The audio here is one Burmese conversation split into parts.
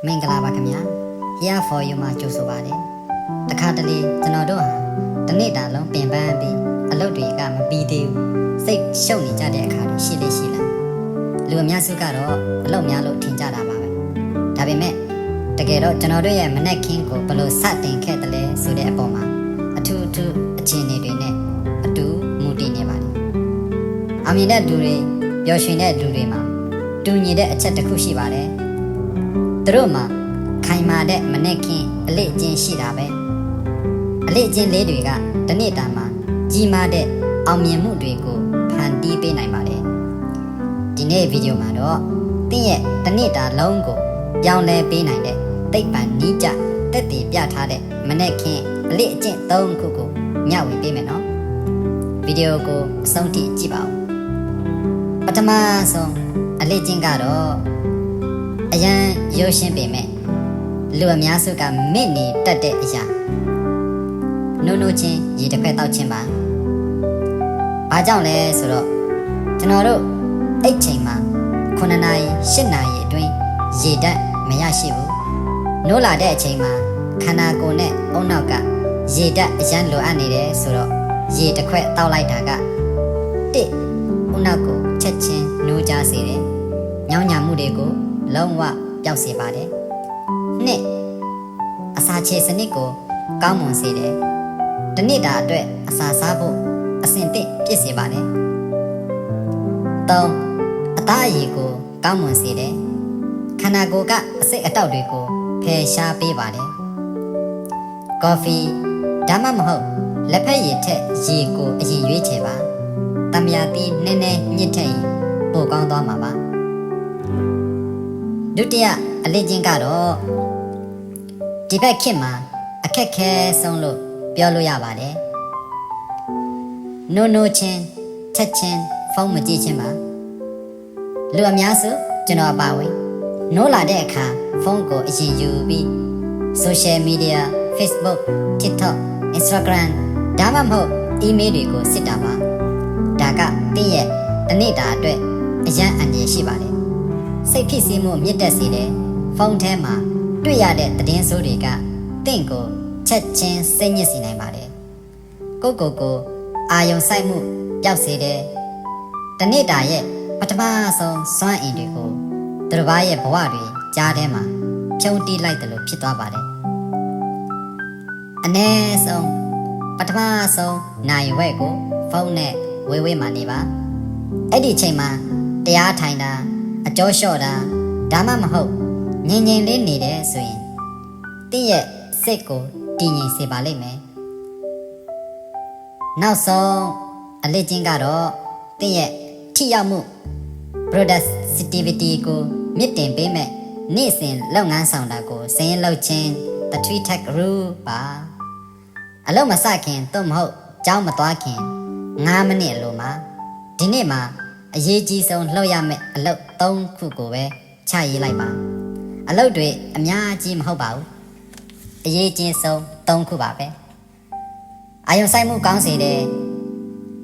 မင်္ဂလာပါခင်ဗျာ Here for you မှာကြိုဆိုပါတယ်တခါတလေကျွန်တော်တို့ဟာတစ်နေ့တာလုံးပင်ပန်းပြီးအလုပ်တွေကမပြီးသေးဘူးစိတ်ရှုပ်နေကြတဲ့အခါတွေရှိလေရှိလားလူအများစုကတော့အလုပ်များလို့ထင်ကြတာပါပဲဒါပေမဲ့တကယ်တော့ကျွန်တော်တို့ရဲ့မနက်ခင်းကိုဘယ်လိုစတင်ခဲ့တယ်လဲဆိုတဲ့အပေါ်မှာအထူးအခြေအနေတွေနဲ့အတူမူတည်နေပါတယ်အောင်မြင်တဲ့လူတွေပျော်ရွှင်တဲ့လူတွေမှာတူညီတဲ့အချက်တစ်ခုရှိပါတယ်သူတို့မှာခိုင်မာတဲ့မနက်ခင်းအလေးအကျင့်ရှိတာပဲအလေးအကျင့်လေးတွေကတစ်နေ့တာမှာကြီးမားတဲ့အောင်မြင်မှုတွေကိုဖန်တီးပေးနိုင်ပါတယ်ဒီနေ့ဗီဒီယိုမှာတော့တင်းရဲ့တစ်နေ့တာလုံးကိုပြောင်းလဲပေးနိုင်တဲ့သိပ္ပံနည်းကျတက်တည်ပြထားတဲ့မနက်ခင်းအလေးအကျင့်၃ခုကိုမျှဝေပေးမယ်နော်ဗီဒီယိုကိုအဆုံးထိကြည့်ပါဦးပထမဆုံးအလေးကျင့်ကတော့အရန်ရိုးရှင်းပေမဲ့လူအများစုကမေ့နေတတ်တဲ့အရာနိုးချင်းရေတစ်ခွက်တောက်ချင်းပါဘာကြောင့်လဲဆိုတော့ကျွန်တော်တို့အိတ်ချိန်မှာ9နာရီ10နာရီအတွင်းရေဓာတ်မရရှိဘူးနိုးလာတဲ့အချိန်မှာခန္ဓာကိုယ်နဲ့အုံနောက်ကရေဓာတ်အရန်လိုအပ်နေတယ်ဆိုတော့ရေတစ်ခွက်တောက်လိုက်တာကတစ်အုံနောက်ကိုချက်ချင်းနိုးကြစေတယ်ညောင်းညာမှုတွေကိုလုံးဝပျောက်စေပါတယ်နှစ်အစာချေစနစ်ကိုကောင်းမွန်စေတယ်တစ်နေ့တာအတွက်အစာစားဖို့အဆင်သင့်ဖြစ်စေပါတယ်သုံးအသားအရည်ကိုကောင်းမွန်စေတယ်ခန္ဓာကိုယ်ကအစိတ်အတောက်တွေကိုဖယ်ရှားပေးပါတယ်ကော်ဖီဒါမှမဟုတ်လက်ဖက်ရည်ထက်ရေကိုအရင်ရွေးချယ်ပါတမယာသီးနည်းနည်းညှစ်ထည့်ရင်ပိုကောင်းသွားမှာပါဒုတိယအလေးချင်းကတော့ဒီဘက်ခေတ်မှာအခက်ခဲဆုံးလို့ပြောလို့ရပါတယ်နိုးချင်းချက်ချင်းဖုန်းမကြည့်ချင်းပါလူအများစုကျွန်တော်အပါဝင်နိုးလာတဲ့အခါဖုန်းကိုအရင်ယူပြီး social media Facebook TikTok Instagram ဒါမှမဟုတ် email တွေကိုစစ်တာပါဒါကတင်းရဲ့တစ်နေ့တာအတွက်အရန်အန္တရာယ်ရှိပါတယ်စိတ်ဖြစ်စီမှုမြင့်တက်စေတယ်ဖုန်းထဲမှာတွေ့ရတဲ့သတင်းဆိုးတွေကတင့်ကိုချက်ချင်းစိတ်ညစ်စေနိုင်ပါတယ်ကိုအာယုံစိုက်မှုပျောက်စေတယ်တနေ့တာရဲ့ပထမဆုံးစွမ်းအင်တွေကိုသူတစ်ပါးရဲ့ဘဝတွေကြားထဲမှာဖြုံးတီးလိုက်တယ်လို့ဖြစ်သွားပါတယ်အနည်းဆုံးပထမဆုံးနိုင်ဝက်ကိုဖုန်းနဲ့ဝေးမှနေပါအဲ့ဒီချိန်မှာတရားထိုင်တာအကျော်လျှော့တာဒါမှမဟုတ်ငြိမ်လေးနေတယ်ဆိုရင်တင့်ရဲ့စိတ်ကိုတည်ငြိမ်စေပါလိမ့်မယ်နောက်ဆုံးအလေးချင်းကတော့တင့်ရဲ့ထိရောက်မှု productivity ကိုမြင့်တင်ပေးမဲ့နေ့စဉ်လုပ်ငန်းဆောင်တာကိုစရင်လုပ်ခြင်း the 3 tech rule ပါအလုပ်မစခင်သို့မဟုတ်ကြောင်းမသွားခင်9မိနစ်အလိုမှာဒီနေ့မှာအရေးကြီးဆုံးလှုပ်ရမယ့်အလုပ်3ခုကိုပဲချရေးလိုက်ပါအလုပ်တွေအများကြီးမဟုတ်ပါဘူးအရေးကြီးဆုံး3ခုပါပဲအာယုံစိုက်မှုကောင်းစေတယ်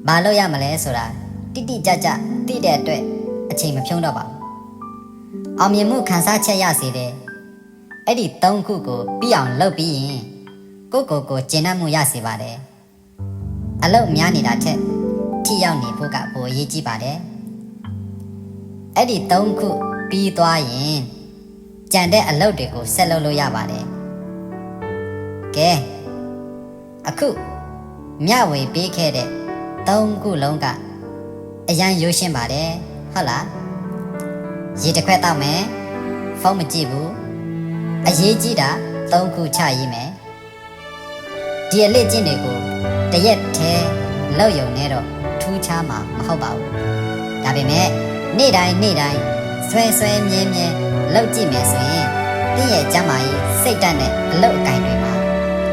ဘာလုပ်ရမလဲဆိုတာတိတိကျကျသိတဲ့အတွက်အချိန်မဖြုံးတော့ပါဘူးအောင်မြင်မှုခံစားချက်ရစေတယ်အဲ့ဒီ3ခုကိုပြီးအောင်လုပ်ပြီးရင်ကိုကျင့်တတ်မှုရစေပါတယ်အလုပ်များနေတာထက်ထိရောက်နေဖို့ကပိုအရေးကြီးပါတယ်အဲ့ဒီ3ခုပြီးသွားရင်ကြံတဲ့အလုပ်တွေကိုဆက်လုပ်လို့ရပါတယ်ကဲအခုမျှဝေပေးခဲ့တဲ့3ခုလုံးကအရန်ရိုးရှင်းပါတယ်ဟုတ်လားရေတစ်ခွက်တောက်မယ်ဖုန်းမကြည့်ဘူးအရေးကြီးတာ3ခုချရေးမယ်ဒီအလေးကျင့်တွေကိုတရက်ထဲလောက်ယုံနေတော့ထူးခြားမှာမဟုတ်ပါဘူးဒါပေမဲ့နေ့တိုင်းဆွဲမြဲလောက်ကြည့်မယ်ဆိုရင်တင့်ရဲ့ကျန်းမာရေးစိတ်ဓာတ်နဲ့အလုပ်အကင်တွေမှာ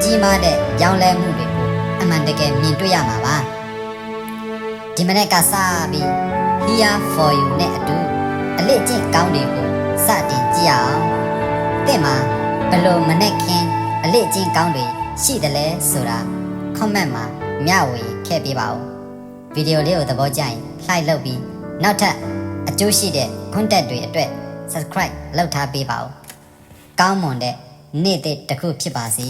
ကြီးမားတဲ့ပြောင်းလဲမှုတွေကိုအမှန်တကယ်မြင်တွေ့ရမှာပါဒီမနေ့ကစပြီး Here for you နဲ့အတူအလေးကျင့်ကောင်းတွေကိုစတင်ကြည့်အောင်တင့်မှာဘယ်လိုမနေ့ခင်းအလေးကျင့်ကောင်းတွေရှိတယ်လဲဆိုတာ comment မှာမျှဝေခဲ့ပေးပါဦးဗီဒီယိုလေးကိုသဘောကျရင် like လုပ်ပြီးနောက်ထပ်အကျိုးရှိတဲ့ content တွေအတွက် subscribe လုပ်ထားပေးပါဦး ကောင်းမွန်တဲ့နေ့တစ်ခုဖြစ်ပါစေ